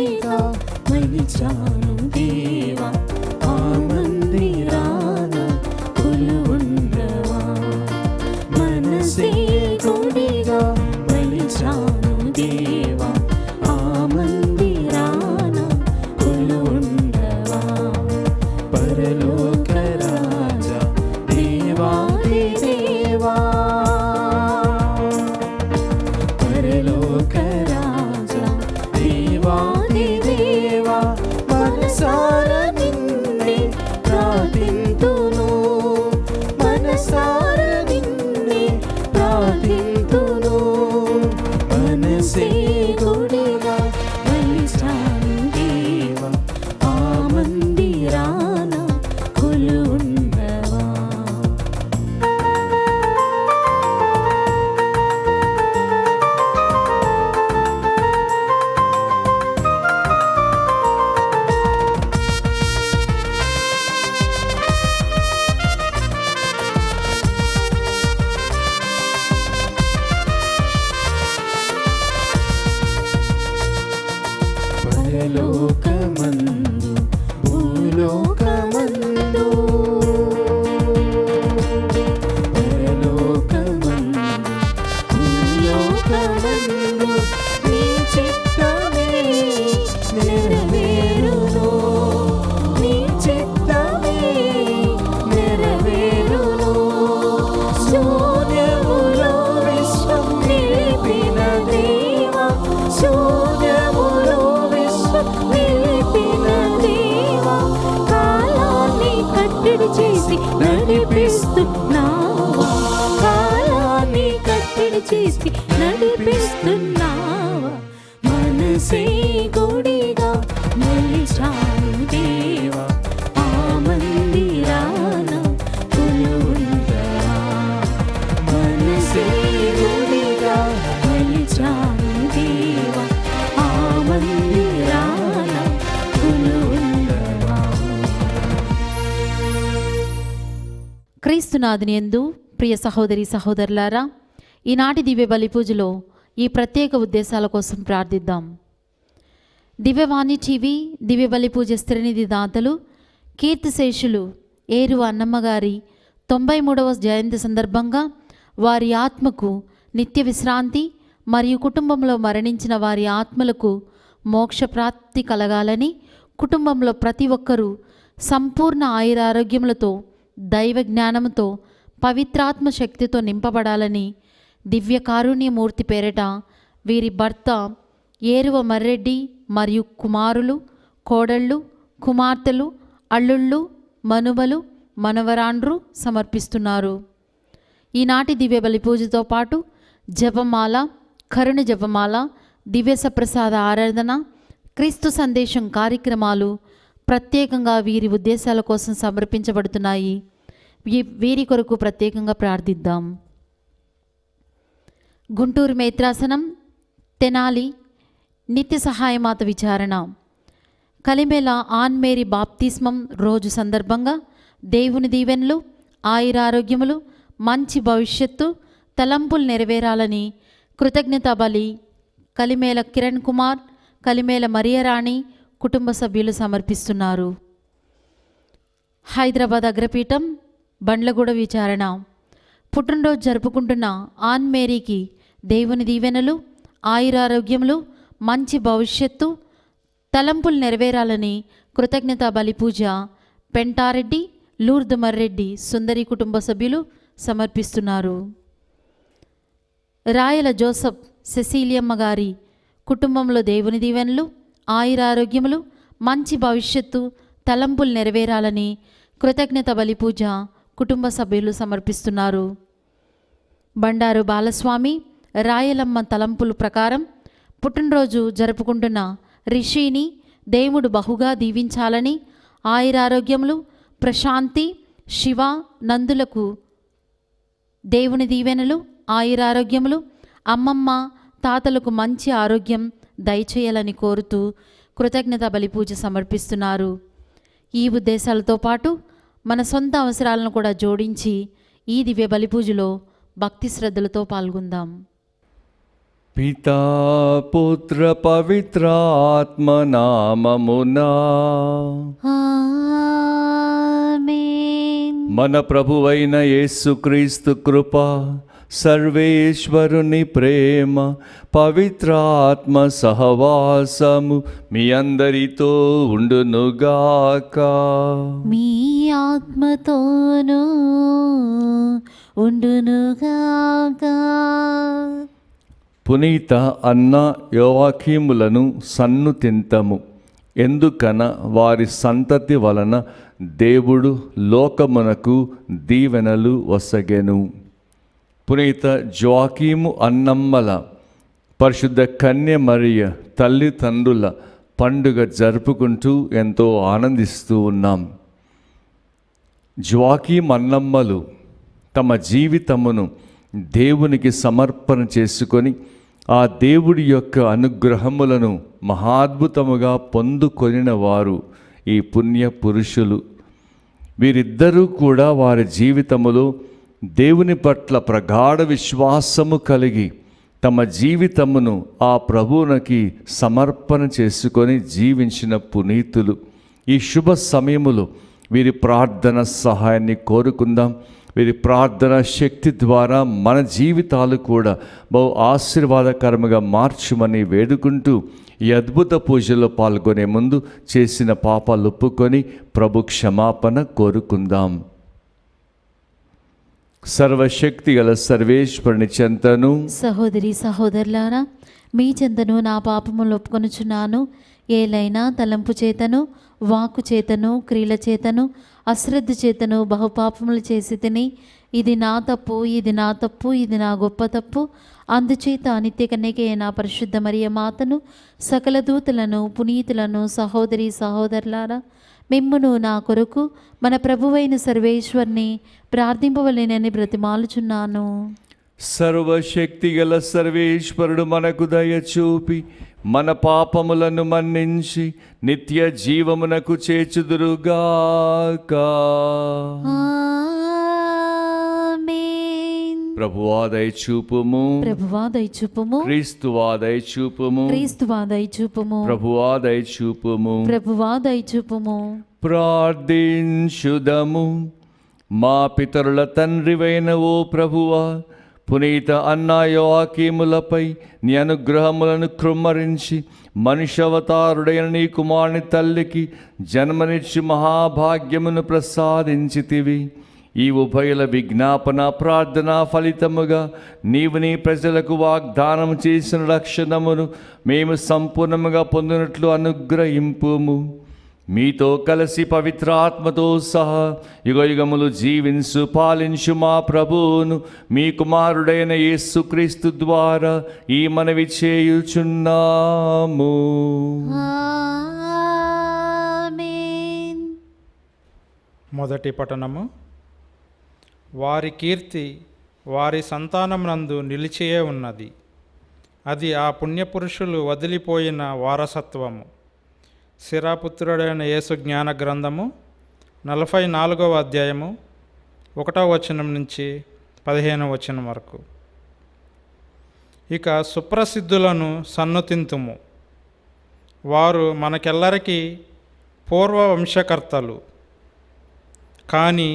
గుడిగా మలిచాను దేవా, ఆ మందిరాన కొలువుండవా. మనసే గుడిగా మలిచాను దేవా, ఆ మందిరాన కొలువుండవా. పరలోక రాజా దేవాది దేవా, పరలోక రాజా దేవాది దేవా, మనసార నిన్నే ప్రార్థింతును, మనసార నిన్నే ప్రార్థింతును. మనసే గుడిగా మలిచాను దేవా, ఆ మందిరాన కొలువుండవా. పరలోకమందు భూలోకమందు, పరలోకమందు భూలోకమందు నీ చిత్తమే నెరవేరును, నీ చిత్తమే నెరవేరును. శూన్యములో విశ్వం నిలిపిన దేవా, శూన్యములో నిలిపిన దేవా, కాలాన్ని కట్టడి చేసి నడిపిస్తున్నావా, కాలాన్ని కట్టడి చేసి నడిపిస్తున్నావా. మనసే గుడిగా మలిచాను దేవా, ఆ మందిరాన కొలువుండవా. మనసే గుడిగా మలిచాను దేవా, ఆ మందిరాన కొలువుండవా. క్రీస్తునాథుని యందు ప్రియ సహోదరి సహోదరులారా, ఈనాటి దివ్య బలి పూజలో ఈ ప్రత్యేక ఉద్దేశాల కోసం ప్రార్థిద్దాం. దివ్యవాణి టీవీ దివ్య బలి పూజ స్థిరనిధి దాతలు కీర్తిశేషులు ఏరువ అన్నమ్మ గారి 93వ జయంతి సందర్భంగా వారి ఆత్మకు నిత్య విశ్రాంతి మరియు కుటుంబంలో మరణించిన వారి ఆత్మలకు మోక్ష ప్రాప్తి కలగాలని, కుటుంబంలో ప్రతి ఒక్కరూ సంపూర్ణ ఆయురారోగ్యములతో దైవ జ్ఞానముతో పవిత్రాత్మ శక్తితో నింపబడాలని దివ్య కారుణ్యమూర్తి పేరిట వీరి భర్త ఏరువ మర్రెడ్డి మరియు కుమారులు, కోడళ్ళు, కుమార్తెలు, అల్లుళ్ళు, మనుమలు, మనవరాండ్రు సమర్పిస్తున్నారు. ఈనాటి దివ్య బలి పూజతో పాటు జపమాల, కరుణ జపమాల, దివ్య సప్రసాద ఆరాధన, క్రీస్తు సందేశం కార్యక్రమాలు ప్రత్యేకంగా వీరి ఉద్దేశాల కోసం సమర్పించబడుతున్నాయి. వీరి కొరకు ప్రత్యేకంగా ప్రార్థిద్దాం. గుంటూరు మేత్రాసనం, తెనాలి నిత్య సహాయమాత విచారణ, కలిమేల ఆన్ మేరీ బాప్తిస్మం రోజు సందర్భంగా దేవుని దీవెనలు, ఆయురారోగ్యములు, మంచి భవిష్యత్తు, తలంపులు నెరవేరాలని కృతజ్ఞతా బలి కలిమేల కిరణ్ కుమార్, కలిమేల మరియరాణి కుటుంబ సభ్యులు సమర్పిస్తున్నారు. హైదరాబాద్ అగ్రపీఠం బండ్లగూడ విచారణ, పుట్టినరోజు జరుపుకుంటున్న ఆన్ మేరీకి దేవుని దీవెనలు, ఆయురారోగ్యములు, మంచి భవిష్యత్తు, తలంపులు నెరవేరాలని కృతజ్ఞతా బలి పూజ పెంటారెడ్డి, లూర్దు మర్రెడ్డి సుందరి కుటుంబ సభ్యులు సమర్పిస్తున్నారు. రాయల జోసఫ్ సెసీలియమ్మ గారి కుటుంబంలో దేవుని దీవెనలు, ఆయురారోగ్యములు, మంచి భవిష్యత్తు, తలంపులు నెరవేరాలని కృతజ్ఞత బలి పూజ కుటుంబ సభ్యులు సమర్పిస్తున్నారు. బండారు బాలస్వామి, రాయలమ్మ తలంపుల ప్రకారం పుట్టినరోజు జరుపుకుంటున్న రిషిని దేవుడు బహుగా దీవించాలని, ఆయురారోగ్యములు, ప్రశాంతి, శివ నందులకు దేవుని దీవెనలు, ఆయురారోగ్యములు, అమ్మమ్మ తాతలకు మంచి ఆరోగ్యం దయచేయాలని కోరుతూ కృతజ్ఞత బలి పూజ సమర్పిస్తున్నారు. ఈ ఉద్దేశాలతో పాటు మన సొంత అవసరాలను కూడా జోడించి ఈ దివ్య బలి పూజలో భక్తి శ్రద్ధలతో పాల్గొందాం. పితా పుత్ర పవిత్రాత్మ నామమునా. ఆమేన్. మన ప్రభువైన యేసుక్రీస్తు కృప, సర్వేశ్వరుని ప్రేమ, పవిత్రాత్మ సహవాసము మీ అందరితో ఉండునుగాక. మీ ఆత్మతోనూ ఉండునుగాక. పునీత అన్న యోవాకీములను సన్నుతింతము. ఎందుకన వారి సంతతి వలన దేవుడు లోకమునకు దీవెనలు వసగెను. పునీత జోకీము అన్నమ్మల పరిశుద్ధ కన్య మరియ తల్లిదండ్రుల పండుగ జరుపుకుంటూ ఎంతో ఆనందిస్తూ ఉన్నాం. జోకీం అన్నమ్మలు తమ జీవితమును దేవునికి సమర్పణ చేసుకొని ఆ దేవుడి యొక్క అనుగ్రహములను మహాద్భుతముగా పొందుకొనిన వారు ఈ పుణ్య పురుషులు. వీరిద్దరూ కూడా వారి జీవితములో దేవుని పట్ల ప్రగాఢ విశ్వాసము కలిగి తమ జీవితమును ఆ ప్రభువునికి సమర్పణ చేసుకొని జీవించిన పునీతులు. ఈ శుభ సమయములో వీరి ప్రార్థన సహాయాన్ని కోరుకుందాం. వీరి ప్రార్థన శక్తి ద్వారా మన జీవితాలు కూడా బహు ఆశీర్వాదకరముగా మార్చుమని వేడుకుంటూ ఈ అద్భుత పూజలో పాల్గొనే ముందు చేసిన పాపాలు ఒప్పుకొని ప్రభు క్షమాపణ కోరుకుందాం. సర్వశక్తి గల సర్వేశ్వరుని చెంతను, సహోదరి సహోదరులారా, మీ చెంతను నా పాపములు ఒప్పుకొనుచున్నాను. ఏలైనా తలంపు చేతను, వాక్కు చేతను, క్రియల చేతను, అశ్రద్ధ చేతను బహుపాపములు చేసి తిని, ఇది నా తప్పు, ఇది నా తప్పు, ఇది నా గొప్ప తప్పు. అందుచేత నిత్య కన్యకే నా పరిశుద్ధ మరియ మాతను, సకల దూతలను, పునీతులను, సహోదరి సహోదరులారా, మిమ్మును నా కొరకు మన ప్రభువైన సర్వేశ్వర్ని ప్రార్థింపవలెనని బ్రతిమాలుచున్నాను. సర్వశక్తి గల సర్వేశ్వరుడు మనకు దయ చూపి మన పాపములను మన్నించి నిత్య జీవమునకు చేర్చుదురుగాక. ఆమేన్. ప్రభువా దయ చూపుము, ప్రభువా దయచూపుము, క్రీస్తువా దయ చూపుము, క్రీస్తువా దయచూపుము, ప్రభువా దయ చూపుము. ప్రభువా దయచూపుము. ప్రార్థించుదము. మా పితరుల తండ్రివైన ఓ ప్రభువా, పునీత అన్న యోవాకీములపై నీ అనుగ్రహములను కృమ్మరించి మనుష్యవతారుడైన నీ కుమారుని తల్లికి జన్మనిచ్చి మహాభాగ్యమును ప్రసాదించితివి. ఈ ఉభయుల విజ్ఞాపన ప్రార్థన ఫలితముగా నీవు నీ ప్రజలకు వాగ్దానం చేసిన రక్షణమును మేము సంపూర్ణముగా పొందినట్లు అనుగ్రహింపుము. మీతో కలిసి పవిత్రాత్మతో సహా యుగయుగములు జీవించు పాలించు మా ప్రభువును మీ కుమారుడైన యేసుక్రీస్తు ద్వారా ఈ మనవి చేయుచున్నాము. ఆమేన్. మొదటి పఠనము. వారి కీర్తి వారి సంతానమునందు నిలిచియే ఉన్నది. అది ఆ పుణ్యపురుషులు వదిలిపోయిన వారసత్వము. శిరాపుత్రుడైన యేసు జ్ఞాన గ్రంథము 44వ అధ్యాయము 1వ వచనం నుంచి 15వ వచనం వరకు. ఇక సుప్రసిద్ధులను సన్నుతింతుము. వారు మనకెల్లరికీ పూర్వ వంశకర్తలు. కానీ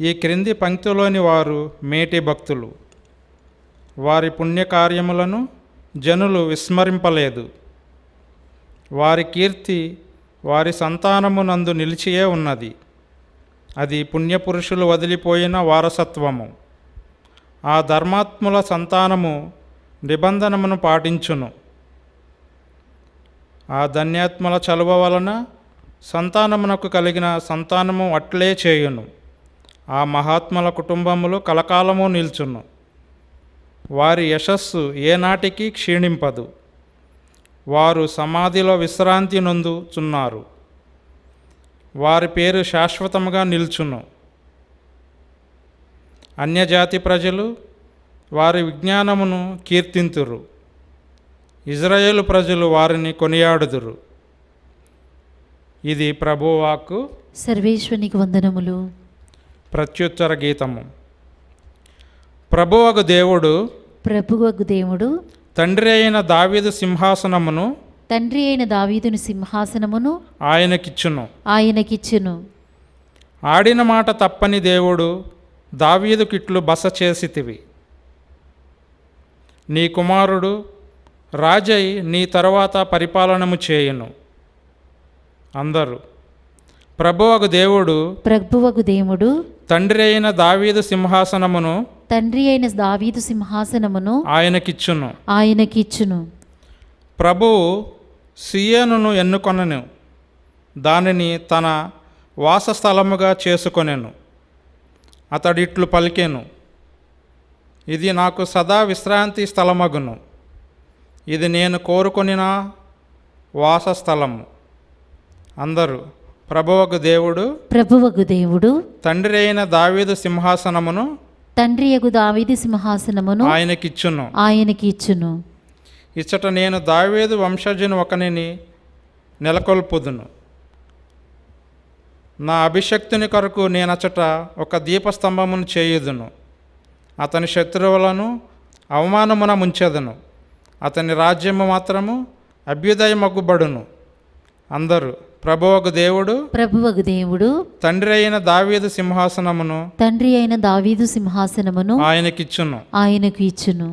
ఈ క్రింది పంక్తిలోని వారు మేటి భక్తులు. వారి పుణ్యకార్యములను జనులు విస్మరింపలేదు. వారి కీర్తి వారి సంతానమునందు నిలిచియే ఉన్నది. అది పుణ్యపురుషులు వదిలిపోయిన వారసత్వము. ఆ ధర్మాత్ముల సంతానము నిబంధనమును పాటించును. ఆ ధన్యాత్మల చలువ వలన సంతానమునకు కలిగిన సంతానము అట్లే చేయును. ఆ మహాత్ముల కుటుంబములు కలకాలము నిల్చును. వారి యశస్సు ఏనాటికి క్షీణింపదు. వారు సమాధిలో విశ్రాంతి నొందుచున్నారు. వారి పేరు శాశ్వతముగా నిల్చును. అన్యజాతి ప్రజలు వారి విజ్ఞానమును కీర్తింతురు. ఇజ్రాయేలు ప్రజలు వారిని కొనియాడుదురు. ఇది ప్రభువాక్కు. సర్వేశ్వనికి వందనములు. ప్రత్యుత్తర గీతము. ప్రభువగు దేవుడు ప్రభువగు దేవుడు తండ్రి అయిన దావీదు సింహాసనమును తండ్రి అయిన దావీదుని సింహాసనమును ఆయనకిచ్చును. ఆయనకిచ్చును. ఆడిన మాట తప్పని దేవుడు దావీదుకిట్లు బస చేసితివి. నీ కుమారుడు రాజై నీ తరువాత పరిపాలనము చేయును. అందరూ ప్రభువగు దేవుడు ప్రభువగు దేవుడు తండ్రి అయిన దావీదు సింహాసనమును తండ్రి అయిన దావీదు సింహాసనమును ఆయనకిచ్చును. ఆయనకిచ్చును. ప్రభువు సియోనును ఎన్నుకొనెను, దానిని తన వాసస్థలముగా చేసుకొనెను. అతడిట్లు పలికెను, ఇది నాకు సదా విశ్రాంతి స్థలమగును, ఇది నేను కోరుకొనిన వాసస్థలము. అందరూ ప్రభువగు దేవుడు ప్రభువగు దేవుడు తండ్రి అయిన దావీదు సింహాసనమును తండ్రి యగు దావీదు సింహాసనమును ఆయనకిచ్చును. ఆయనకిచ్చును. ఇచ్చట నేను దావీదు వంశజుని ఒకనిని నెలకొల్పుదును. నా అభిషక్తుని కొరకు నేనచ్చట ఒక దీపస్తంభమును చేయుదును. అతని శత్రువులను అవమానమున ముంచెదను. అతని రాజ్యము మాత్రము అభ్యుదయమగ్గుబడును. అందరూ ప్రభువగు దేవుడు ప్రభువగు దేవుడు తండ్రి అయిన దావీదు సింహాసనమును తండ్రి అయిన దావీదు సింహాసనమును ఆయనకిచ్చును. ఆయనకు ఇచ్చును.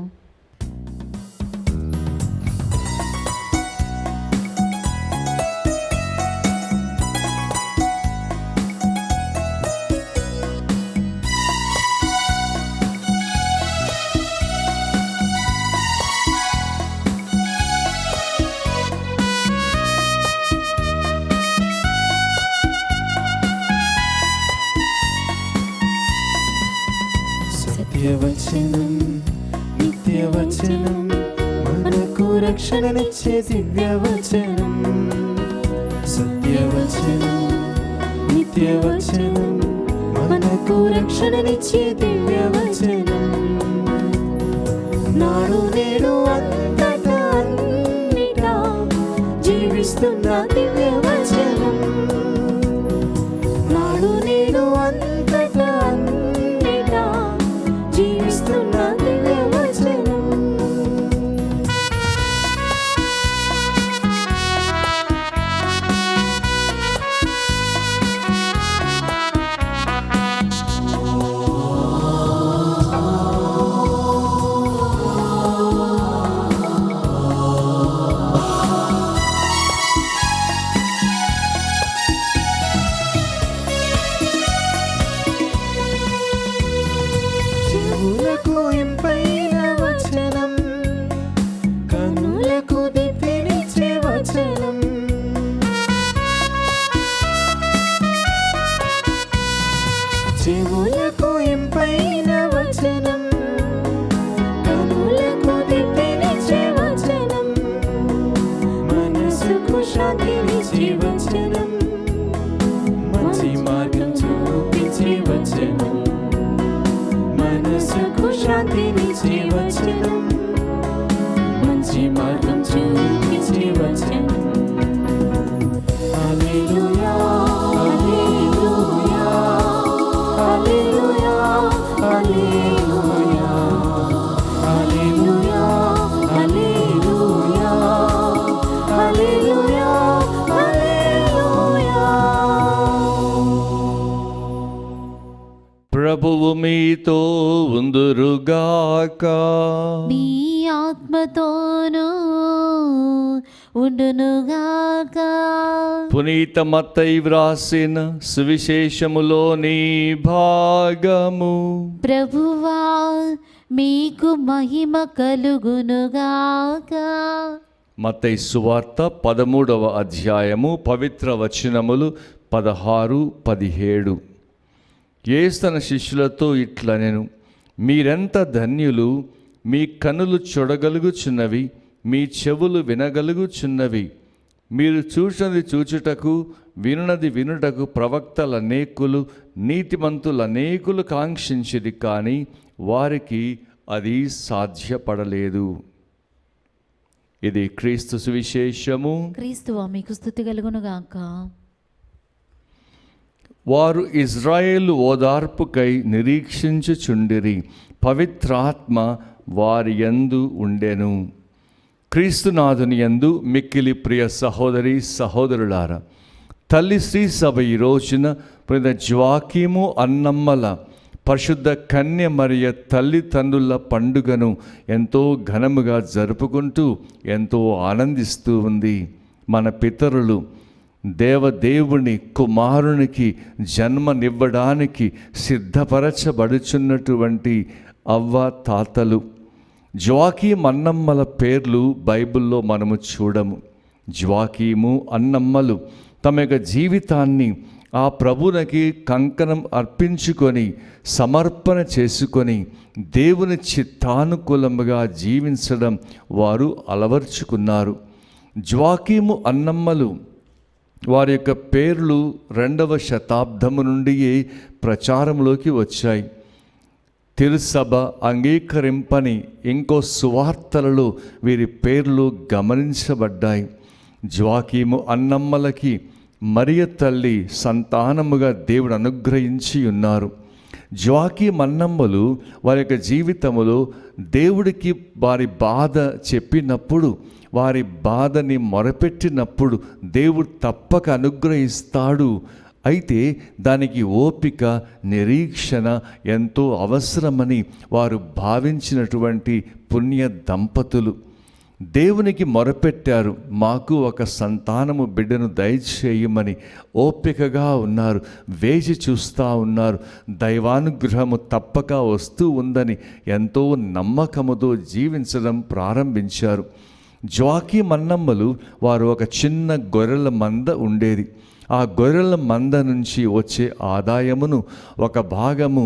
సత్యవచనం నిత్యవచనం మనకు రక్షణనిచ్చే దివ్యవచనం. సత్యవచనం నిత్యవచనం మనకు రక్షణనిచ్చే దివ్యవచనం. నాడు నేడు అంతటా అన్నిటా జీవిస్తున్న దివ్యవచనం. నాడు నేడు అంతటా అన్నిటా జీవిస్తున్న దివ్యవచనం. చెవులకు ఇంపైన వచనం, కనులకు దివ్యనిచ్చే వచనం. చెవులకు ఇంపైన వచనం, కనులకు దివ్యనిచ్చే వచనం. మనసుకు శాంతినిచ్చే వచనం, మంచి మార్గం చూపించే వచనం. మనసుకు శాంతినిచ్చే వచనం, మంచి మార్గం చూపించే వచనం. హల్లెలూయా హల్లెలూయా హల్లెలూయా హల్లెలూయా హల్లెలూయా హల్లెలూయా హల్లెలూయా హల్లెలూయా. ప్రభువు మీతో ఉందురుగాక. నీ ఆత్మతోనూ ఉండునుగాక. పునీత మత్తయి వ్రాసిన సువిశేషములోని భాగము. ప్రభువా మీకు మహిమ కలుగునుగాక. మత్తయి సువార్త 13వ అధ్యాయము పవిత్ర వచనములు 16, 17. యేసు తన శిష్యులతో ఇట్లనెను, మీరెంత ధన్యులు, మీ కనులు చూడగలుగుచున్నవి, మీ చెవులు వినగలుగుచున్నవి. మీరు చూచినది చూచుటకు, వినునది వినుటకు ప్రవక్తలనేకులు, నీతిమంతులనేకులు కాంక్షించిది, కానీ వారికి అది సాధ్యపడలేదు. ఇది క్రీస్తు సువిశేషము. క్రీస్తువా మీకు స్తుతి కలుగునుగాక. వారు ఇజ్రాయేలు ఓదార్పుకై నిరీక్షించుచుండిరి. పవిత్రాత్మ వారి యందు ఉండెను. క్రీస్తునాథుని యందు మిక్కిలి ప్రియ సహోదరి సహోదరులారా, తల్లి శ్రీ సభ ఈ రోజున పునీత జ్వాకీము అన్నమ్మల పరిశుద్ధ కన్య మరియ తల్లిదండ్రుల పండుగను ఎంతో ఘనముగా జరుపుకుంటూ ఎంతో ఆనందిస్తూ ఉంది. మన పితరులు దేవదేవుని కుమారునికి జన్మనివ్వడానికి సిద్ధపరచబడుచున్నటువంటి అవ్వ తాతలు జ్వాకీం అన్నమ్మల పేర్లు బైబిల్లో మనము చూడము. జ్వాకీము అన్నమ్మలు తమ యొక్క జీవితాన్ని ఆ ప్రభువునికి కంకణం అర్పించుకొని సమర్పణ చేసుకొని దేవుని చిత్తానుకూలముగా జీవించడం వారు అలవర్చుకున్నారు. జ్వాకీము అన్నమ్మలు వారి యొక్క పేర్లు 2వ శతాబ్దము నుండి ప్రచారంలోకి వచ్చాయి. తిరుసభ అంగీకరింపని ఇంకో సువార్తలలో వీరి పేర్లు గమనించబడ్డాయి. జ్వాకీము అన్నమ్మలకి మరియ తల్లి సంతానముగా దేవుడు అనుగ్రహించి ఉన్నారు. జ్వాకీం అన్నమ్మలు వారి యొక్క జీవితములో దేవుడికి వారి బాధ చెప్పినప్పుడు, వారి బాధని మొరపెట్టినప్పుడు దేవుడు తప్పక అనుగ్రహిస్తాడు. అయితే దానికి ఓపిక, నిరీక్షణ ఎంతో అవసరమని వారు భావించినటువంటి పుణ్య దంపతులు దేవునికి మొరపెట్టారు. మాకు ఒక సంతానము బిడ్డను దయచేయమని ఓపికగా ఉన్నారు, వేచి చూస్తూ ఉన్నారు. దైవానుగ్రహము తప్పక వస్తూ ఉందని ఎంతో నమ్మకముతో జీవించడం ప్రారంభించారు. జ్వాకీం అన్నమ్మలు వారు ఒక చిన్న గొర్రెల మంద ఉండేది. ఆ గొర్రెల మంద నుంచి వచ్చే ఆదాయమును ఒక భాగము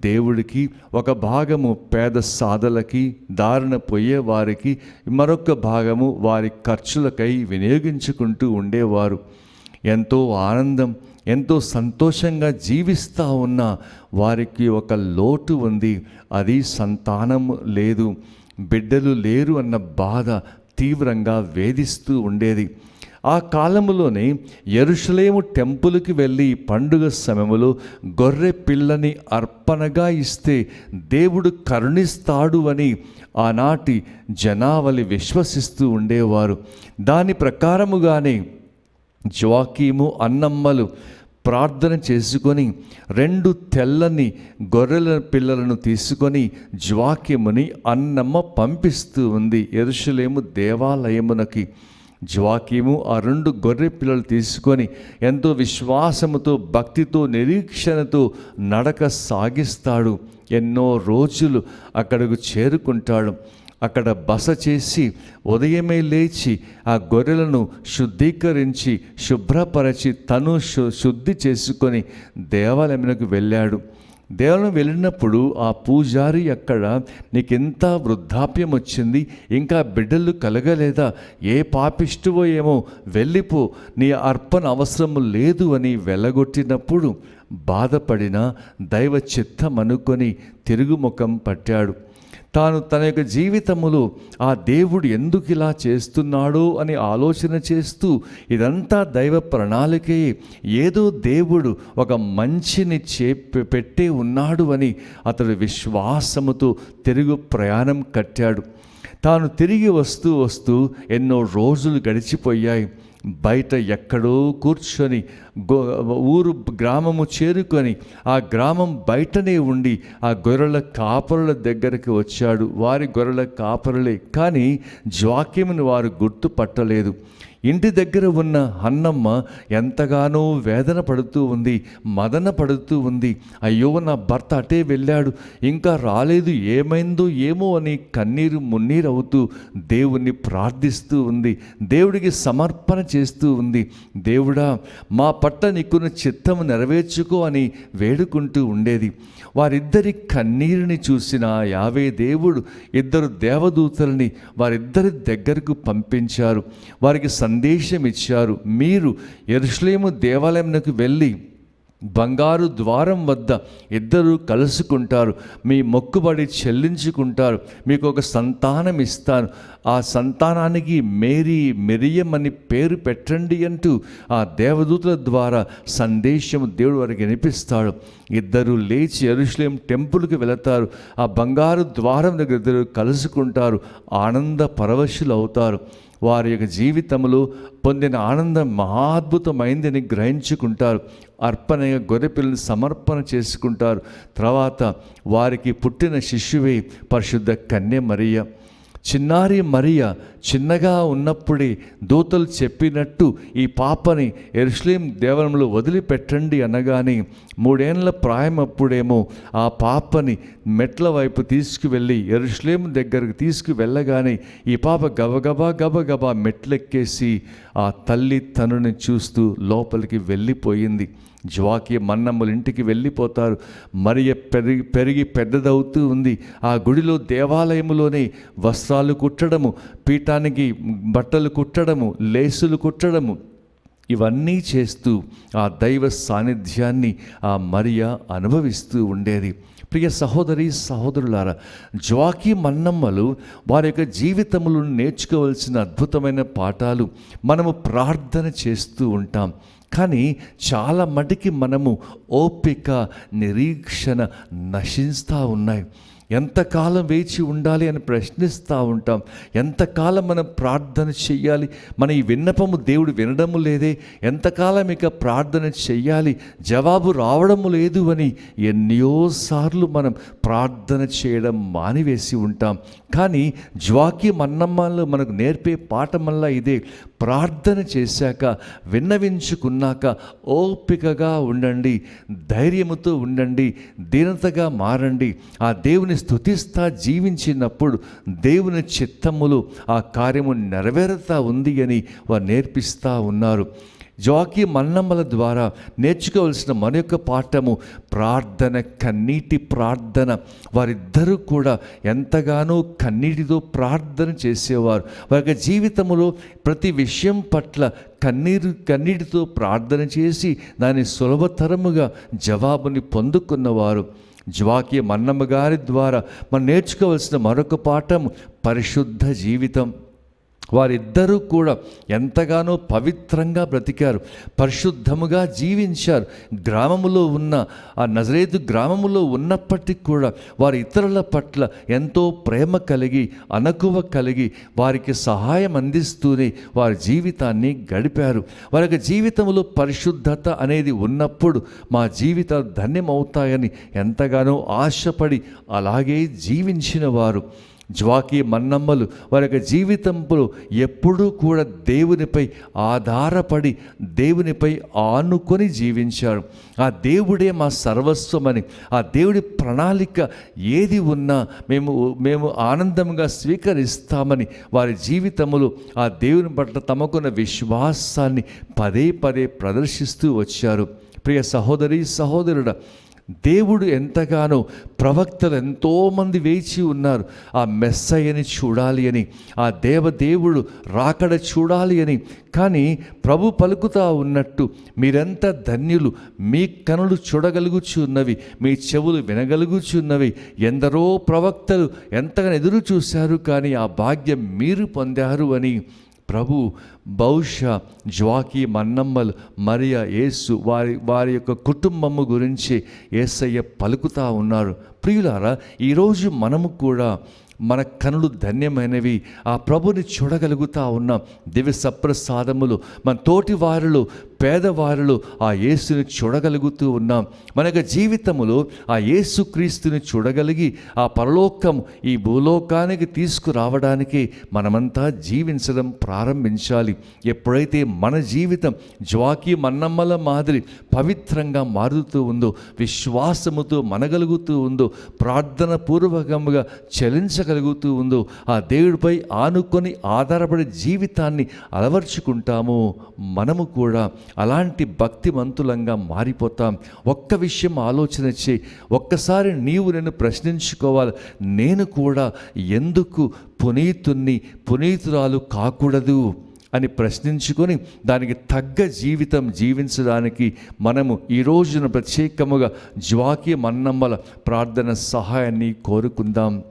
దేవుడికి, ఒక భాగము పేద సాధలకి, దారిన పోయే వారికి, మరొక భాగము వారి ఖర్చులకై వినియోగించుకుంటూ ఉండేవారు. ఎంతో ఆనందం, ఎంతో సంతోషంగా జీవిస్తూ ఉన్న వారికి ఒక లోటు ఉంది. అది సంతానము లేదు, బిడ్డలు లేరు అన్న బాధ తీవ్రంగా వేధిస్తూ ఉండేది. ఆ కాలంలోనే యెరూషలేము టెంపుల్కి వెళ్ళి పండుగ సమయంలో గొర్రె పిల్లని అర్పణగా ఇస్తే దేవుడు కరుణిస్తాడు అని ఆనాటి జనావళి విశ్వసిస్తూ ఉండేవారు. దాని ప్రకారముగానే జ్వాకీము అన్నమ్మలు ప్రార్థన చేసుకొని 2 తెల్లని గొర్రెల పిల్లలను తీసుకొని జ్వాకీముని అన్నమ్మ పంపిస్తూ ఉంది యెరూషలేము దేవాలయమునకి. జ్వాకీము ఆ 2 గొర్రె పిల్లలు తీసుకొని ఎంతో విశ్వాసముతో, భక్తితో, నిరీక్షణతో నడక సాగిస్తాడు. ఎన్నో రోజులు అక్కడకు చేరుకుంటాడు. అక్కడ బస చేసి ఉదయమే లేచి ఆ గొర్రెలను శుద్ధీకరించి శుభ్రపరచి తను శుద్ధి చేసుకొని దేవాలయమునకు వెళ్ళాడు. దేవాలయం వెళ్ళినప్పుడు ఆ పూజారి అక్కడ, నీకెంత వృద్ధాప్యం వచ్చింది, ఇంకా బిడ్డలు కలగలేదా, ఏ పాపిష్టువో ఏమో, వెళ్ళిపో, నీ అర్పణ అవసరము లేదు అని వెళ్ళగొట్టినప్పుడు బాధపడిన దైవ చిత్తం అనుకొని తిరుగుముఖం పట్టాడు. తాను తన యొక్క జీవితములో ఆ దేవుడు ఎందుకు ఇలా చేస్తున్నాడో అని ఆలోచన చేస్తూ ఇదంతా దైవ ప్రణాళికే, ఏదో దేవుడు ఒక మంచిని పెట్టే ఉన్నాడు అని అతడు విశ్వాసముతో తిరుగు ప్రయాణం కట్టాడు. తాను తిరిగి వస్తూ ఎన్నో రోజులు గడిచిపోయాయి. బయట ఎక్కడో కూర్చొని గ్రామము చేరుకొని ఆ గ్రామం బయటనే ఉండి ఆ గొర్రెల కాపరుల దగ్గరికి వచ్చాడు. వారి గొర్రెల కాపరులే, కానీ జ్వాకీముని వారు గుర్తుపట్టలేదు. ఇంటి దగ్గర ఉన్న అన్నమ్మ ఎంతగానో వేదన పడుతూ ఉంది, మదన పడుతూ ఉంది. అయ్యో, నా భర్త అటే వెళ్ళాడు, ఇంకా రాలేదు, ఏమైందో ఏమో అని కన్నీరు మున్నీరు అవుతూ దేవుణ్ణి ప్రార్థిస్తూ ఉంది, దేవుడికి సమర్పణ చేస్తూ ఉంది. దేవుడా, మా పట్ల నీకున్న చిత్తము నెరవేర్చుకో అని వేడుకుంటూ ఉండేది. వారిద్దరి కన్నీరుని చూసిన యావే దేవుడు 2 దేవదూతలని వారిద్దరి దగ్గరకు పంపించారు. వారికి సందేశం ఇచ్చారు, మీరు యెరూషలేము దేవాలయంకు వెళ్ళి బంగారు ద్వారం వద్ద ఇద్దరు కలుసుకుంటారు, మీ మొక్కుబడి చెల్లించుకుంటారు, మీకు ఒక సంతానం ఇస్తాను, ఆ సంతానానికి మేరీ మిరియం అని పేరు పెట్టండి అంటూ ఆ దేవదూతల ద్వారా సందేశం దేవుడు వారికి వినిపిస్తాడు. ఇద్దరు లేచి యెరూషలేం టెంపుల్కి వెళతారు. ఆ బంగారు ద్వారం దగ్గర ఇద్దరు కలుసుకుంటారు, ఆనంద పరవశులు అవుతారు. వారి యొక్క జీవితంలో పొందిన ఆనందం మహాద్భుతమైందని గ్రహించుకుంటారు. అర్పణగా గొర్రెపిల్లని సమర్పణ చేసుకుంటారు. తర్వాత వారికి పుట్టిన శిశువే పరిశుద్ధ కన్య మరియ. చిన్నారి మరియ చిన్నగా ఉన్నప్పుడే దూతలు చెప్పినట్టు ఈ పాపని యెరూషలేం దేవాలయంలో వదిలిపెట్టండి అనగానే 3 ఏళ్ల ప్రాయమప్పుడేమో ఆ పాపని మెట్ల వైపు తీసుకువెళ్ళి యెరూషలేం దగ్గరకు తీసుకువెళ్ళగానే ఈ పాప గబగబా మెట్లెక్కేసి ఆ తల్లి తనని చూస్తూ లోపలికి వెళ్ళిపోయింది. జోవాకీం మన్నమ్మల ఇంటికి వెళ్ళిపోతారు. మరియ పెరిగి పెద్దదవుతూ ఉంది. ఆ గుడిలో దేవాలయంలోనే వస్త్రాలు కుట్టడము, పీఠానికి బట్టలు కుట్టడము, లేసులు కుట్టడము, ఇవన్నీ చేస్తూ ఆ దైవ సాన్నిధ్యాన్ని ఆ మరియ అనుభవిస్తూ ఉండేది. ప్రియ సహోదరి సహోదరులారా, జోవాకీం మన్నమ్మలు వారి యొక్క జీవితంలో నేర్చుకోవాల్సిన అద్భుతమైన పాఠాలు. మనము ప్రార్థన చేస్తూ ఉంటాం, కానీ చాలా మటుకి మనము ఓపిక నిరీక్షణ నశిస్తూ ఉన్నాయి. ఎంతకాలం వేచి ఉండాలి అని ప్రశ్నిస్తూ ఉంటాం. ఎంతకాలం మనం ప్రార్థన చెయ్యాలి, మన ఈ విన్నపము దేవుడు వినడము లేదే, ఎంతకాలం ఇక ప్రార్థన చెయ్యాలి, జవాబు రావడము లేదు అని ఎన్నోసార్లు మనం ప్రార్థన చేయడం మానివేసి ఉంటాం. కానీ జోవాకీం మన్నమ్మలు మనకు నేర్పే పాఠమల్లా ఇదే. ప్రార్థన చేశాక, విన్నవించుకున్నాక ఓపికగా ఉండండి, ధైర్యముతో ఉండండి, దీనతగా మారండి. ఆ దేవుని స్తుతిస్తా జీవించినప్పుడు దేవుని చిత్తములు ఆ కార్యము నెరవేరుతా ఉంది అని వారు నేర్పిస్తూ ఉన్నారు. జోవాకీం మన్నమ్మల ద్వారా నేర్చుకోవాల్సిన మన యొక్క పాఠము ప్రార్థన, కన్నీటి ప్రార్థన. వారిద్దరూ కూడా ఎంతగానో కన్నీటితో ప్రార్థన చేసేవారు. వారి యొక్క జీవితంలో ప్రతి విషయం పట్ల కన్నీటితో ప్రార్థన చేసి దాని సులభతరముగా జవాబుని పొందుకున్నవారు. జోవాకీం మన్నమ్మ గారి ద్వారా మనం నేర్చుకోవాల్సిన మరొక పాఠం పరిశుద్ధ జీవితం. వారిద్దరూ కూడా ఎంతగానో పవిత్రంగా బ్రతికారు, పరిశుద్ధముగా జీవించారు. గ్రామములో ఉన్న ఆ నజరేతు గ్రామములో ఉన్నప్పటికీ కూడా వారి ఇతరుల పట్ల ఎంతో ప్రేమ కలిగి, అణకువ కలిగి, వారికి సహాయం అందిస్తూనే వారి జీవితాన్ని గడిపారు. వారి యొక్క జీవితంలో పరిశుద్ధత అనేది ఉన్నప్పుడు మా జీవితాలు ధన్యమవుతాయని ఎంతగానో ఆశపడి అలాగే జీవించిన వారు. జోవాకీం మన్నమ్మలు వారి యొక్క జీవితంలో ఎప్పుడూ కూడా దేవునిపై ఆధారపడి, దేవునిపై ఆనుకొని జీవించారు. ఆ దేవుడే మా సర్వస్వమని, ఆ దేవుడి ప్రణాళిక ఏది ఉన్నా మేము ఆనందంగా స్వీకరిస్తామని వారి జీవితంలో ఆ దేవుని పట్ల తమకున్న విశ్వాసాన్ని పదే ప్రదర్శిస్తూ వచ్చారు. ప్రియ సహోదరి సహోదరుడా, దేవుడు ఎంతగానో, ప్రవక్తలు ఎంతోమంది వేచి ఉన్నారు ఆ మెస్సయ్యని చూడాలి అని, ఆ దేవుడు రాకడ చూడాలి అని. కానీ ప్రభు పలుకుతా ఉన్నట్టు, మీరెంత ధన్యులు, మీ కనులు చూడగలుగుచున్నవి, మీ చెవులు వినగలుగుచున్నవి. ఎందరో ప్రవక్తలు ఎంతగానో ఎదురు చూశారు, కానీ ఆ భాగ్యం మీరు పొందారు అని ప్రభు బహుశా జోవాకీం మన్నమ్మలు, మరియ, యేసు వారి యొక్క కుటుంబము గురించి యేసయ్య పలుకుతూ ఉన్నారు. ప్రియులారా, ఈరోజు మనము కూడా మన కనులు ధన్యమైనవి, ఆ ప్రభుని చూడగలుగుతా ఉన్నాం. దివ్య సప్రసాదములు మన తోటి వారిలో, పేదవారిలో ఆ యేసుని చూడగలుగుతూ ఉన్నాం. మన యొక్క జీవితములో ఆ యేసుక్రీస్తుని చూడగలిగి ఆ పరలోకం ఈ భూలోకానికి తీసుకురావడానికి మనమంతా జీవించడం ప్రారంభించాలి. ఎప్పుడైతే మన జీవితం జోవాకీం మన్నమ్మల మాదిరి పవిత్రంగా మారుతూ ఉందో, విశ్వాసముతో మనగలుగుతూ ఉందో, ప్రార్థన పూర్వకంగా చెలించగలుగుతూ ఉందో, ఆ దేవుడిపై ఆనుకొని ఆధారపడే జీవితాన్ని అలవర్చుకుంటామో, మనము కూడా అలాంటి భక్తిమంతులంగా మారిపోతాం. ఒక్క విషయం ఆలోచన చేయి, ఒక్కసారి నీవు నేను ప్రశ్నించుకోవాలి, నేను కూడా ఎందుకు పునీతురాలు కాకూడదు? అని ప్రశ్నించుకొని దానికి తగ్గ జీవితం జీవించడానికి మనము ఈ రోజున ప్రత్యేకముగా జ్వాకి మన్నమ్మల ప్రార్థన సహాయాన్ని కోరుకుందాం.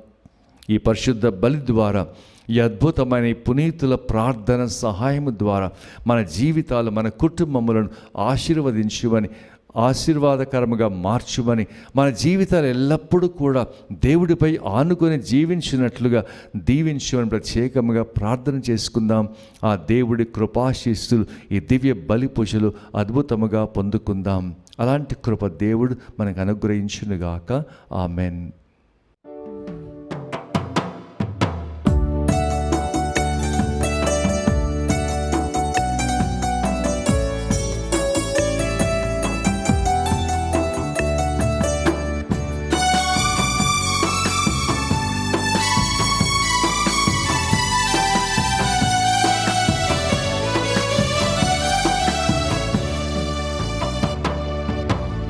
ఈ పరిశుద్ధ బలి ద్వారా, ఈ అద్భుతమైన పునీతుల ప్రార్థన సహాయం ద్వారా మన జీవితాలు, మన కుటుంబములను ఆశీర్వదించుమని, ఆశీర్వాదకరముగా మార్చుమని, మన జీవితాలు ఎల్లప్పుడూ కూడా దేవుడిపై ఆనుకొని జీవించినట్లుగా దీవించుమని ప్రత్యేకంగా ప్రార్థన చేసుకుందాం. ఆ దేవుడి కృపాశీస్సులు ఈ దివ్య బలి పూజలు అద్భుతముగా పొందుకుందాం. అలాంటి కృప దేవుడు మనకు అనుగ్రహించునుగాక. ఆమెన్.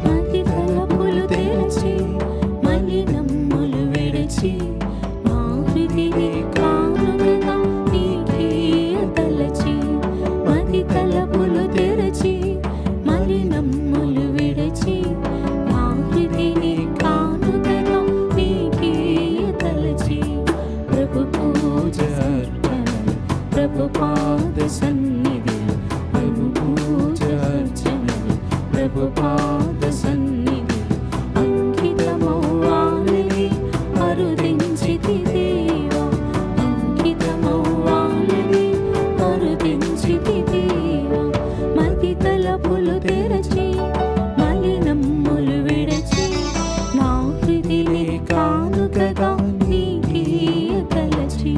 మది తలపులు తెరచి మలినమ్ములు విడిచి మా హృదిని కానుకగా నీకే తలచి. మది తలపులు తెరచి మలినమ్ములు విడిచి మా హృదిని కానుకగా నీకే తలచి. ప్రభు పూజ అర్పణలు, ప్రభు పాద సన్నిధిలో అనుపూజ అర్చనలు, ప్రభు పాద సన్నిధి అంకితమవ్వాలని అరుదించితి దేవా. అంకితమవ్వాలని అరుదించితి దేవా. మది తలపులు తెరచి మలినమ్ములు విడచి నా హృదిని కానుకగా నీకే తలచి.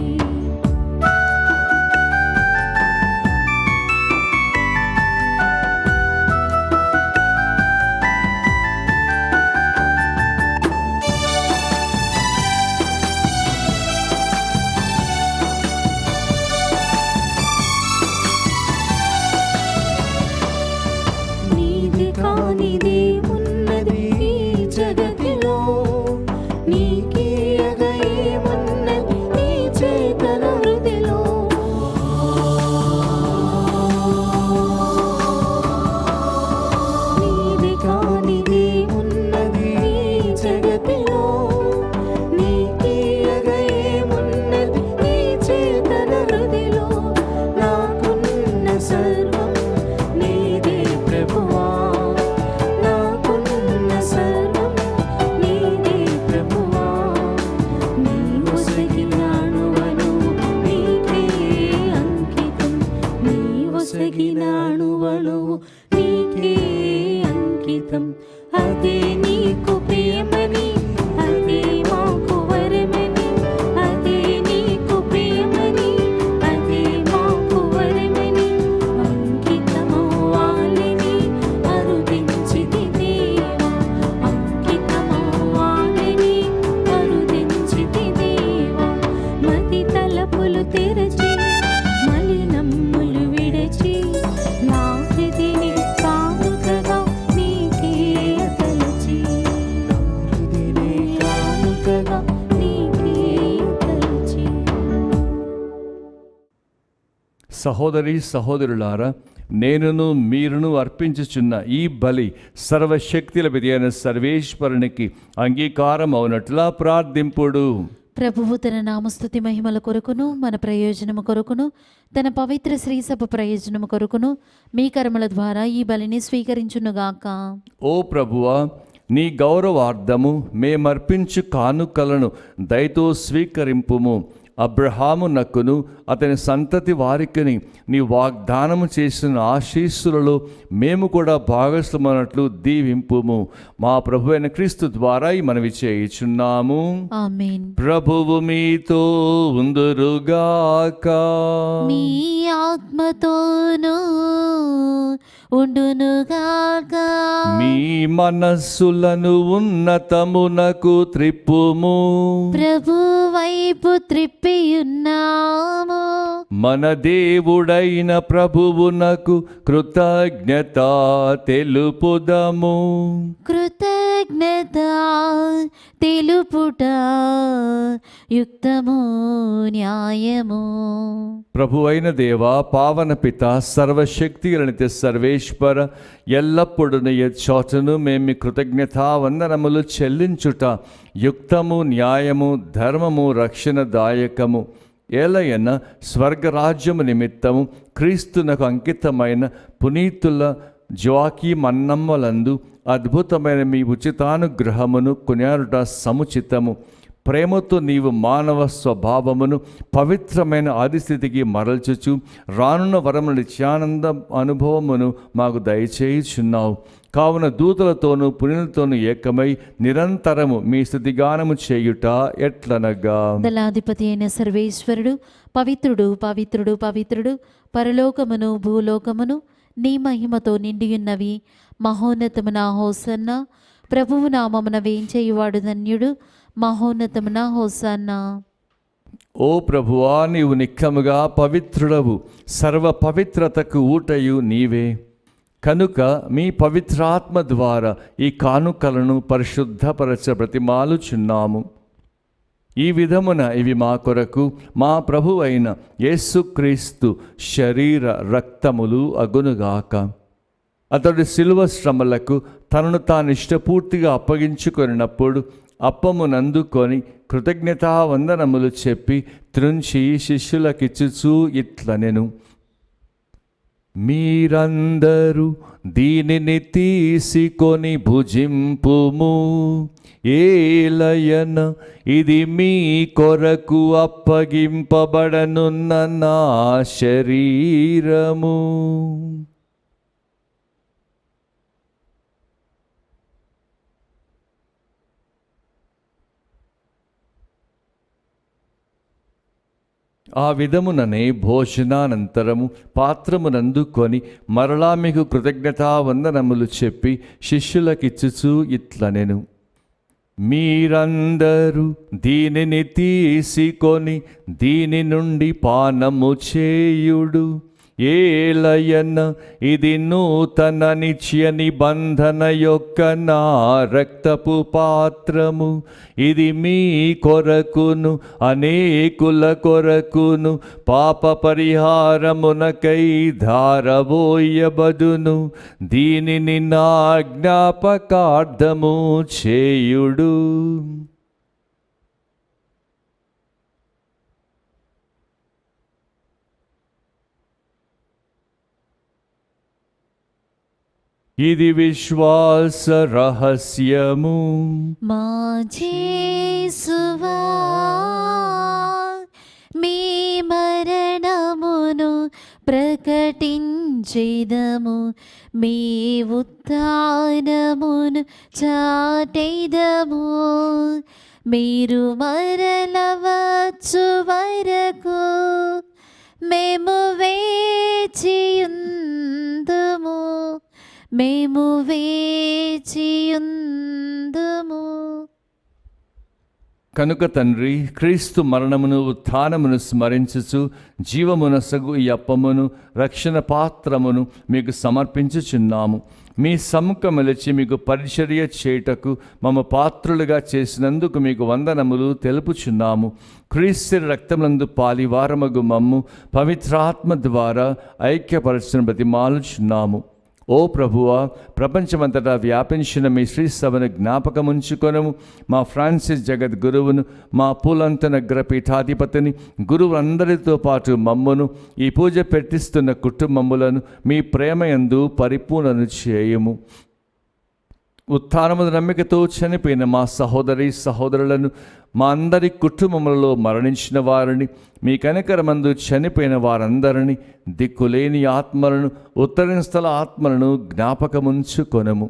నీది కానిదే ఉన్నది ఈ జగతిలో, నీకీయగా ఏమున్నది నీ చేతన హృదిలో. నీది కానిదే ఉన్నది ఈ జగతిలో, నీకీయగా ఏమున్నది నీ చేతన హృదిలో. నాకున్న సర్వం నీదే ప్రభువా, నాకున్న సర్వం నీదే ప్రభువా. నీవు సగినాణువను నీకే అంకితం, నీవు సగినాణువను నీకే అంకితం. అదే నీకు ప్రియమని, అదే మాకు వరమని, అదే నీకు ప్రియమని, అదే మాకు వరమని. అంకితమవ్వాలని అరుదించితి దేవా. అంకితమవ్వాలని అరుదించితి దేవా. మది తలపులు తెరచి మలినమ్ములు విడచి నా హృదిని కానుకగా నీకే తలచి. హృదిని కానుకగా నీకే తలచి. సహోదరి సహోదరులారా, నేనును మీరును అర్పించుచున్న ఈ బలి సర్వశక్తులపతి అయిన సర్వేశ్వరునికి అంగీకారం అవునట్లా ప్రార్థింపుడు. ప్రభువు తన నామస్తుతి మహిమల కొరకును, మన ప్రయోజనము కొరకును, తన పవిత్ర శ్రీసభ ప్రయోజనము కొరకును మీ కర్మల ద్వారా ఈ బలిని స్వీకరించునుగాక. ఓ ప్రభువా, నీ గౌరవార్థము మేమర్పించు కానుకలను దయతో స్వీకరింపుము. అబ్రహాము నక్కును అతని సంతతి వారికిని నీ వాగ్దానము చేసిన ఆశీస్సులలో మేము కూడా భాగస్థులమైనట్లు దీవింపుము. మా ప్రభు అయిన క్రీస్తు ద్వారా ఈ మనవి చేయుచున్నాము. ఆమేన్. ప్రభువు మీతో ఉందురుగాక. మీ ఆత్మతోనూ ఉండునుగాక. మీ మనస్సులను ఉన్నతమునకు త్రిప్పుము. ప్రభు వైపు త్రిప్పియున్నాము. మన దేవుడైన ప్రభువునకు కృతజ్ఞత తెలుపుదము. కృతజ్ఞత తెలుపుట యుక్తము న్యాయము. ప్రభువైన దేవా, పావన పిత, సర్వశక్తి గణిత సర్వేశ్వర, ఎల్లప్పుడూ చోటను మేము కృతజ్ఞతావందనములు చెల్లించుట యుక్తము న్యాయము ధర్మము రక్షణదాయకము. ఏలయన స్వర్గరాజ్యము నిమిత్తము క్రీస్తునకు అంకితమైన పునీతుల జోకి మన్నమ్మలందు అద్భుతమైన మీ ఉచితానుగ్రహమును కొనియాడుట సముచితము. ప్రేమతో నీవు మానవ స్వభావమును పవిత్రమైన ఆదిస్థితికి మరల్చుచు రానున్న వరముల నిత్యానంద అనుభవమును మాకు దయచేయుచున్నావు. కావున దూతలతోనూ పుణ్యులతోనూ ఏకమై నిరంతరము మీ స్తుతిగానము చేయుట ఎట్లనగా, దళాధిపతి అయిన సర్వేశ్వరుడు పవిత్రుడు పవిత్రుడు పవిత్రుడు, పరలోకమును భూలోకమును నీ మహిమతో నిండియున్నవి. మహోన్నతమున హోసన్న. ప్రభువు నామమున వేంచేయువాడు ధన్యుడు. మహోన్నతమున హోసన్న. ఓ ప్రభువా, నీవు నిక్కముగా పవిత్రుడవు, సర్వ పవిత్రతకు ఊటయు నీవే. కనుక మీ పవిత్రాత్మ ద్వారా ఈ కానుకలను పరిశుద్ధపరచ బ్రతిమాలుచున్నాము. ఈ విధమున ఇవి మా కొరకు మా ప్రభు అయిన యేసుక్రీస్తు శరీర రక్తములు అగునుగాక. అతడు శిలువ శ్రమలకు తనను తాను ఇష్టపూర్తిగా అప్పగించుకొనినప్పుడు అప్పమునందుకొని కృతజ్ఞతావందనములు చెప్పి త్రుంచి శిష్యులకిచ్చుచూ ఇట్లనెను, మీరందరూ దీనిని తీసుకొని భుజింపుము. ఏలయన ఇది మీ కొరకు అప్పగింపబడనున్న నా శరీరము. ఆ విధముననే భోజనానంతరము పాత్రమునందుకొని మరలా మీకు కృతజ్ఞతావందనములు చెప్పి శిష్యులకిచ్చుచూ ఇట్లనెను, మీరందరూ దీనిని తీసుకొని దీని నుండి పానము చేయుడు. ఏలయన ఇది నూతన నిత్య నిబంధన యొక్క నా రక్తపు పాత్రము. ఇది మీ కొరకును అనేకుల కొరకును పాప పరిహారమునకై ధారబోయబడును. దీనిని నా జ్ఞాపకార్థము చేయుడు. ఇది విశ్వాస రహస్యము. మా యేసువా, మీ మరణమును ప్రకటించెదము, మీ ఉత్థానమును చాటెదము. మీరు మరల వచ్చు వరకు మేము వేచియుందుము. మేము వేచియుందుము. కనుక తండ్రి, క్రీస్తు మరణమును ఉత్థానమును స్మరించుచు జీవమునసగు ఈ అప్పమును రక్షణ పాత్రమును మీకు సమర్పించుచున్నాము. మీ సముఖమలిచి మీకు పరిచర్య చేయుటకు మమ్మ పాత్రులుగా చేసినందుకు మీకు వందనములు తెలుపుచున్నాము. క్రీస్తు రక్తమునందు పాలివారమగు మమ్ము పవిత్రాత్మ ద్వారా ఐక్యపరచున బ్రతిమాలుచున్నాము. ఓ ప్రభువా, ప్రపంచమంతటా వ్యాపించిన మీ శ్రీ సభను జ్ఞాపకముంచుకొనము. మా ఫ్రాన్సిస్ జగద్గురువును, మా పూలంత నగర పీఠాధిపతిని, గురువులందరితో పాటు మమ్మును, ఈ పూజ పెట్టిస్తున్న కుటుంబములను మీ ప్రేమయందు పరిపూర్ణను చేయము. ఉత్థానము నమ్మికతో చనిపోయిన మా సహోదరి సహోదరులను, మా అందరి కుటుంబములలో మరణించిన వారిని, మీ కనికరమందు చనిపోయిన వారందరినీ, దిక్కులేని ఆత్మలను, ఉత్తరీయ స్థల ఆత్మలను జ్ఞాపకముంచుకొనము.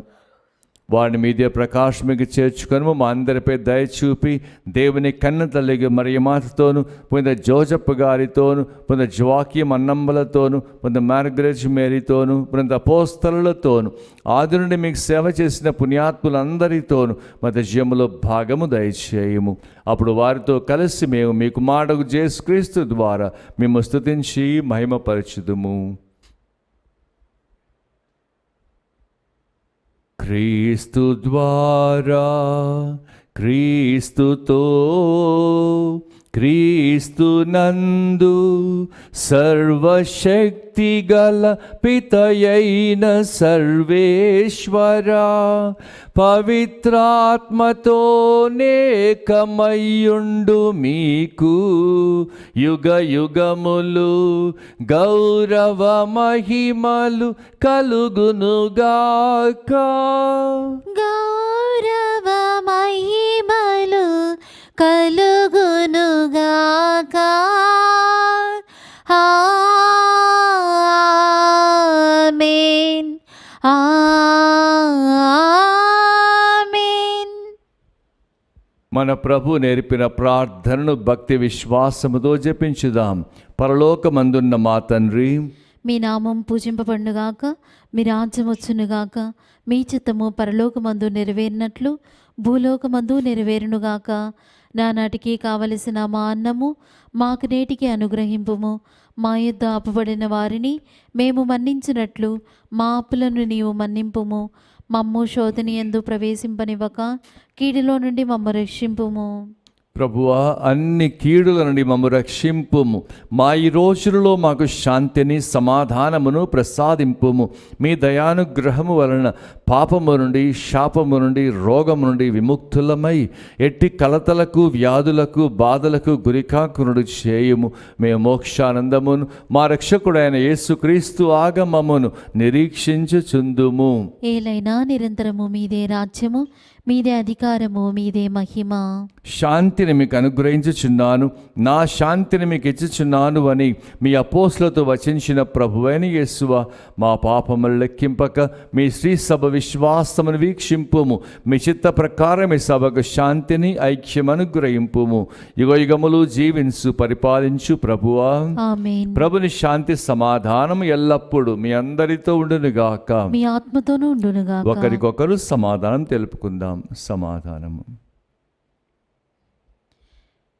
వారిని మీదే ప్రకాశమికి చేర్చుకొని మా అందరిపై దయచూపి దేవుని కన్న తల్లికి మరియమాతతోను పునీత జోజప్ప గారితోను పునీత జవాకియం అన్నంబలతోను పునీత మార్గరెట్ మేరీతోను పునీత అపోస్తలులతోను ఆది నుండి మీకు సేవ చేసిన పుణ్యాత్ములందరితోను మా జీవములో భాగము దయచేయము. అప్పుడు వారితో కలిసి మేము మీకు మాటకు యేసుక్రీస్తు ద్వారా మేము స్తుతించి మహిమపరచుదుము. క్రీస్తు ద్వారా, క్రీస్తుతో, క్రీస్తు నందు సర్వశక్తి గల పితయైన సర్వేశ్వర పవిత్రాత్మతో నేకమయ్యుండు మీకు యుగ యుగములు గౌరవ మహిమలు కలుగునుగాక. గౌరవ మహిమలు కలుగునుగాక. ఆమేన్ ఆమేన్. మన ప్రభు నేర్పిన ప్రార్థనను భక్తి విశ్వాసముతో జపించుదాం. పరలోకమందున్న మా తండ్రి, మీ నామం పూజింపబడునుగాక, మీ రాజ్యం వచ్చునుగాక, మీ చిత్తము పరలోకమందు నెరవేరినట్లు భూలోకమందు నెరవేరునుగాక. నానాటికి కావలసిన మా అన్నము మాకు నేటికి అనుగ్రహింపుము. మా యొద్ద అప్పుబడిన వారిని మేము మన్నించినట్లు మా అప్పులను నీవు మన్నింపుము. మమ్ము శోధన యందు ప్రవేశింపనివ్వక కీడులో నుండి మమ్ము రక్షింపుము. ప్రభువా, అన్ని కీడుల నుండి మమ్ము రక్షింపుము. మా ఈ రోజులలో మాకు శాంతిని సమాధానమును ప్రసాదింపుము. మీ దయానుగ్రహము వలన పాపము నుండి శాపము నుండి రోగము నుండి విముక్తులమై ఎట్టి కలతలకు వ్యాధులకు బాధలకు గురికాకునుడు చేయుము. మేము మోక్షానందమును మా రక్షకుడైన యేసుక్రీస్తు ఆగమమును నిరీక్షించుచుందుము. ఏలైనా నిరంతరము మీదే రాజ్యము, మీదే అధికారము, మీదే మహిమ. శాంతిని మీకు అనుగ్రహించుచున్నాను, నా శాంతిని మీకు ఇచ్చుచున్నాను అని మీ అపోస్తులతో వచించిన ప్రభువైన యేసువా, మా పాపములు లెక్కింపక మీ శ్రీ సభ విశ్వాసమును వీక్షింపుము. మీ చిత్త ప్రకారం ఈ సభకు శాంతిని ఐక్యం అనుగ్రహింపుము. యుగయుగములు జీవించు పరిపాలించు ప్రభువా. ఆమేన్. ప్రభుని శాంతి సమాధానం ఎల్లప్పుడూ మీ అందరితో ఉండునుగాక. మీ ఆత్మతోనూ ఉండునుగాక. ఒకరికొకరు సమాధానం తెలుపుకుందాం. సమాధానము.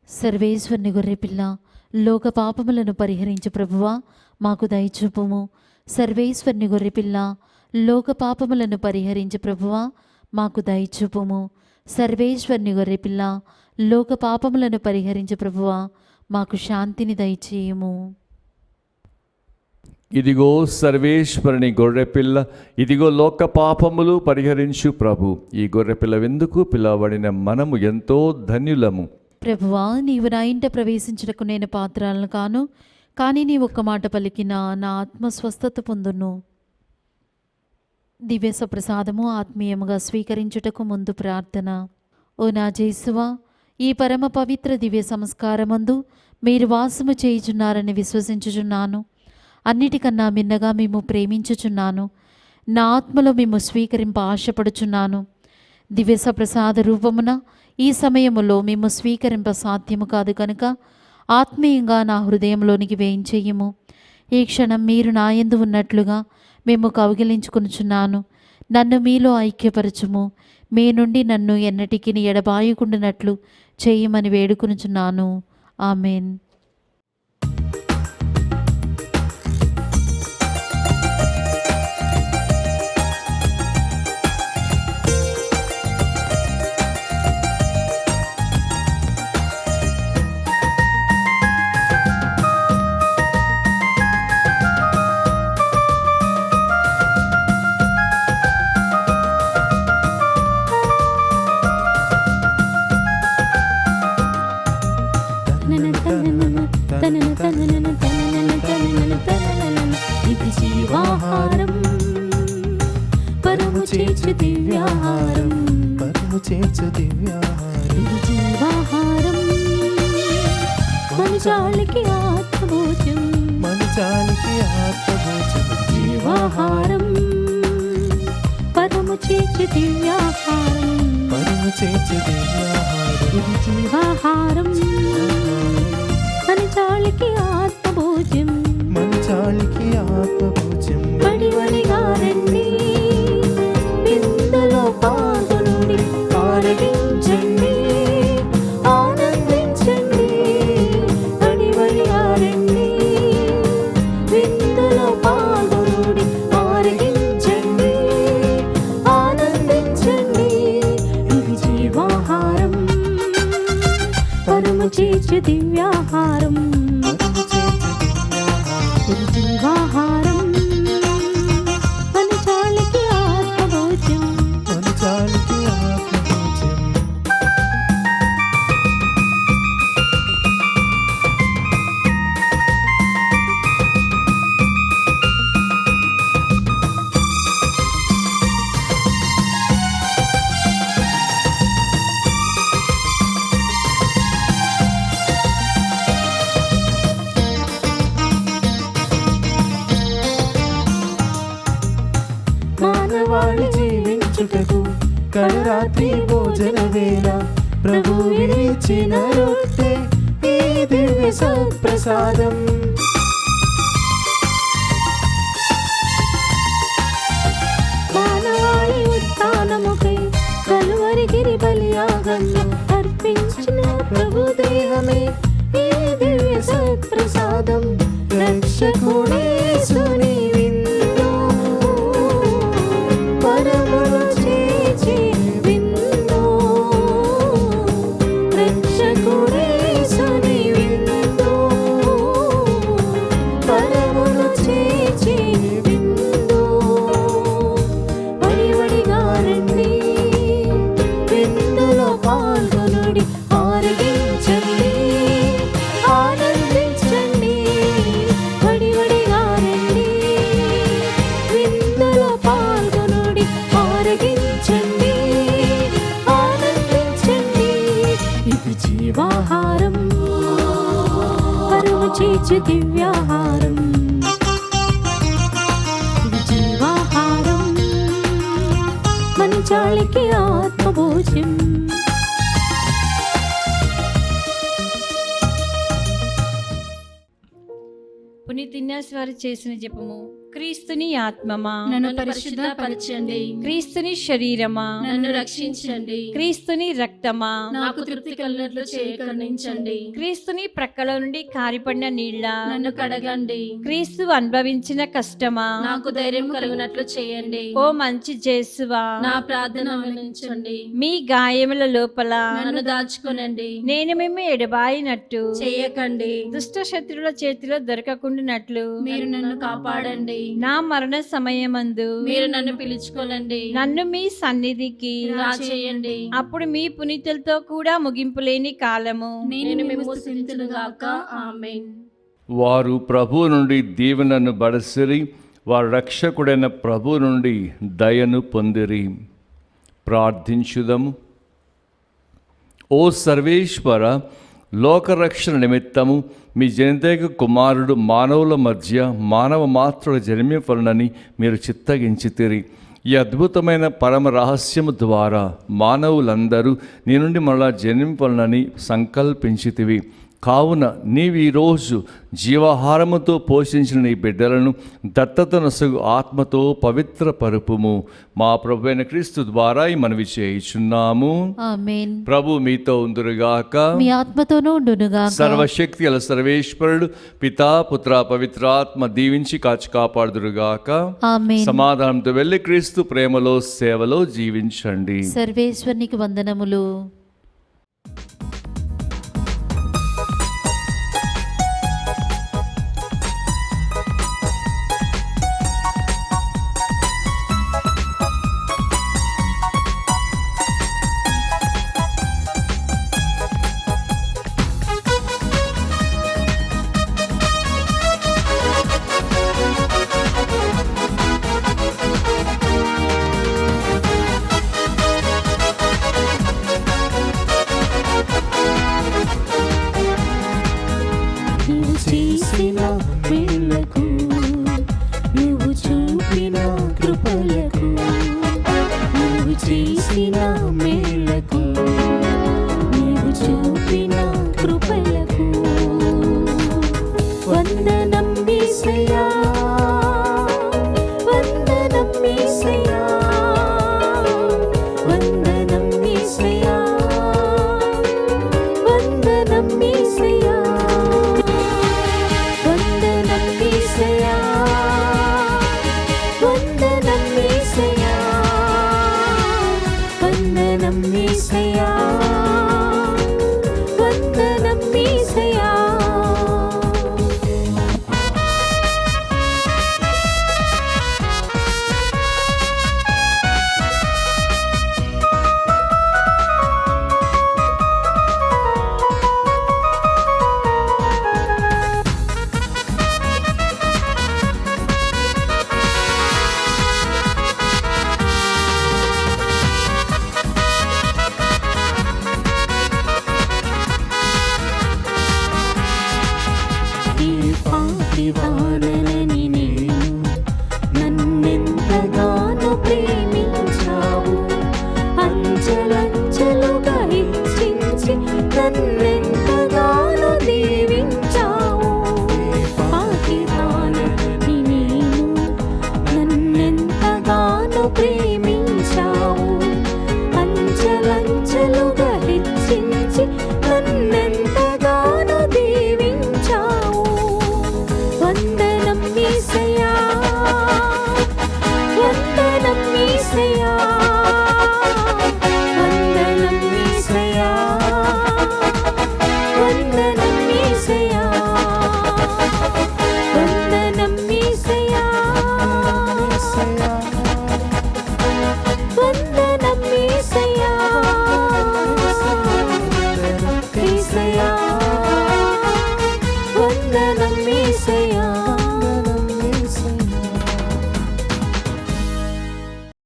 సర్వేశ్వరుని గొర్రెపిల్ల, లోక పాపములను పరిహరించు ప్రభువా, మాకు దయచూపుము. సర్వేశ్వరుని గొర్రెపిల్ల, లోక పాపములను పరిహరించు ప్రభువా, మాకు దయచూపుము. సర్వేశ్వరుని గొర్రెపిల్ల, లోక పాపములను పరిహరించు ప్రభువా, మాకు శాంతిని దయచేయము. ఇదిగో సర్వేశ్వరుని గొర్రెపిల్ల, ఇదిగో లోక పాపములు పరిహరించు ప్రభు. ఈ గొర్రెపిల్ల వెందుకు పిలవబడిన మనము ఎంతో ధన్యులము. ప్రభువా, నీవు నా ఇంట ప్రవేశించుటకు నేను పాత్రలను కాను, కానీ నీ ఒక్క మాట పలికిన నా ఆత్మ స్వస్థత పొందును. దివ్య సప్రసాదము ఆత్మీయముగా స్వీకరించుటకు ముందు ప్రార్థన. ఓ నా జేసువా, ఈ పరమ పవిత్ర దివ్య సంస్కారమందు మీరు వాసము చేయుచున్నారని విశ్వసించుచున్నాను. అన్నిటికన్నా మిన్నగా మేము ప్రేమించుచున్నాను. నా ఆత్మలో మేము స్వీకరింప ఆశపడుచున్నాను. దివ్య సప్రసాద రూపమున ఈ సమయములో మేము స్వీకరింప సాధ్యము కాదు కనుక ఆత్మీయంగా నా హృదయంలోనికి వేయించేయము. ఈ క్షణం మీరు నా యందు ఉన్నట్లుగా మేము కౌగిలించుకొనుచున్నాను. నన్ను మీలో ఐక్యపరచుము. మీ నుండి నన్ను ఎన్నటికి ఎడబాయకుండానట్లు చేయమని వేడుకొనుచున్నాను. ఆమెన్. ఇది జీవాహారం, పరము చేర్చు దివ్యాహారం. ఇది జీవాహారం, మనుషాలకి ఆత్మభోజం. జీవాహారం, పరము చేర్చు చేర్చు దివ్యాహారం పరము చేర్చు దివ్యాహారం ఇది జీవాహారం మంచాళికి ఆత్మభోజ్యం మంచాళికి ఆత్మభోజ్యం వడివడిగా రండి విందులో పాల్గొనుడి ఆరగించండి ఆనందించండి వడివడిగా రండి విందులో పాల్గొనుడి ఆరగించండి ఆనందించండి ఇది జీవాహారం పరము చేర్చు దివ్యాహారం పరము చేర్చు దివ్యాహారం ఇది జీవాహారం మంచాళికి ఆత్మభోజ్యం మంచాళికి ఆత్మభోజ్యం మానవాళి జీవించుటకు కడరాత్రి భోజన వేళ ప్రభు విరిచిన రొట్టె ఈ దివ్య సత్ప్రసాదం మానవాళి ఉత్థానముకై కలువరిగిరి బలియాగంలో అర్పించిన ప్రభు దేహమే ఈ దివ్య సత్ప్రసాదం రక్షకుడేసుని విందు పరమును చేర్చి విందు రక్షకుడేసుని విందు పరమును చేర్చి విందు వడివడిగా రండి విందులో పాల్గొనుడి ఆరగించండి ఆనందించండి వడివడిగా రండి విందులో పాల్గొనుడి ఆరగించండి ఆనందించండి ఇది జీవాహారం పరము చేర్చు దివ్యాహారం ఇది జీవాహారం మంచాళికి ఆత్మభోజ్యం పునీత్ ఇగ్నాస్ వారు చేసిన జపము. క్రీస్తుని ఆత్మమా నన్ను పరిశుద్ధపరచండి, క్రీస్తుని శరీరమా నన్ను రక్షించండి, క్రీస్తుని రక్తమా నాకు తృప్తి కలిగినట్లు చేయకరుణించండి, క్రీస్తుని ప్రక్కల నుండి కారిపడిన నీళ్ళ నన్ను కడగండి, క్రీస్తు అనుభవించిన కష్టమా నాకు ధైర్యం కలిగినట్లు చేయండి, ఓ మంచి జేసువా నా ప్రార్థన ఆలకించండి, మీ గాయముల లోపల నన్ను దాచుకొనండి, నేను మేము ఎడబాయినట్టు చేయకండి, దుష్ట శత్రుల చేతిలో దొరకకుండానట్లు మీరు నన్ను కాపాడండి, నా మరణ సమయమందు మీరు నన్ను పిలుచుకోనండి, నన్ను మీ సన్నిధికి రా చేయండి, అప్పుడు మీ పునీతులతో కూడా ముగింపు లేని కాలము నేను మిమ్ము స్తుతింతునుగాక. ఆమేన్. వారు ప్రభు నుండి దీవెనను బడసిరి వారి రక్షకుడైన ప్రభు నుండి దయను పొందిరి. ప్రార్థించుదము. ఓ సర్వేశ్వర, లోకరక్షణ నిమిత్తము మీ జనితైక కుమారుడు మానవుల మధ్య మానవ మాత్రుడు జన్మింపనని మీరు చిత్తగించితిరి. ఈ అద్భుతమైన పరమ రహస్యము ద్వారా మానవులందరూ నీ నుండి మరలా జన్మింపనని సంకల్పించితివి. కావున నీవు ఈరోజు జీవాహారముతో పోషించిన నీ బిడ్డలను దత్తతనసగు ఆత్మతో పవిత్ర పరుపుము. మా ప్రభు అయిన క్రీస్తు ద్వారా ఈ మనవి చేయుచున్నాము. ఆమేన్. ప్రభు మీతో ఉందురుగాక. మీ ఆత్మతోనూ ఉండునుగాక. సర్వశక్తి గల సర్వేశ్వరుడు పితా పుత్ర పవిత్రాత్మ దీవించి కాచి కాపాడుదురుగాక. ఆమేన్. సమాధానంతో వెళ్ళి క్రీస్తు ప్రేమలో సేవలో జీవించండి. సర్వేశ్వరునికి వందనములు. నీవు చేసిన మేలకు నువ్వు చూపిన కృపలకు నీవు నీవు చేసిన మేలకు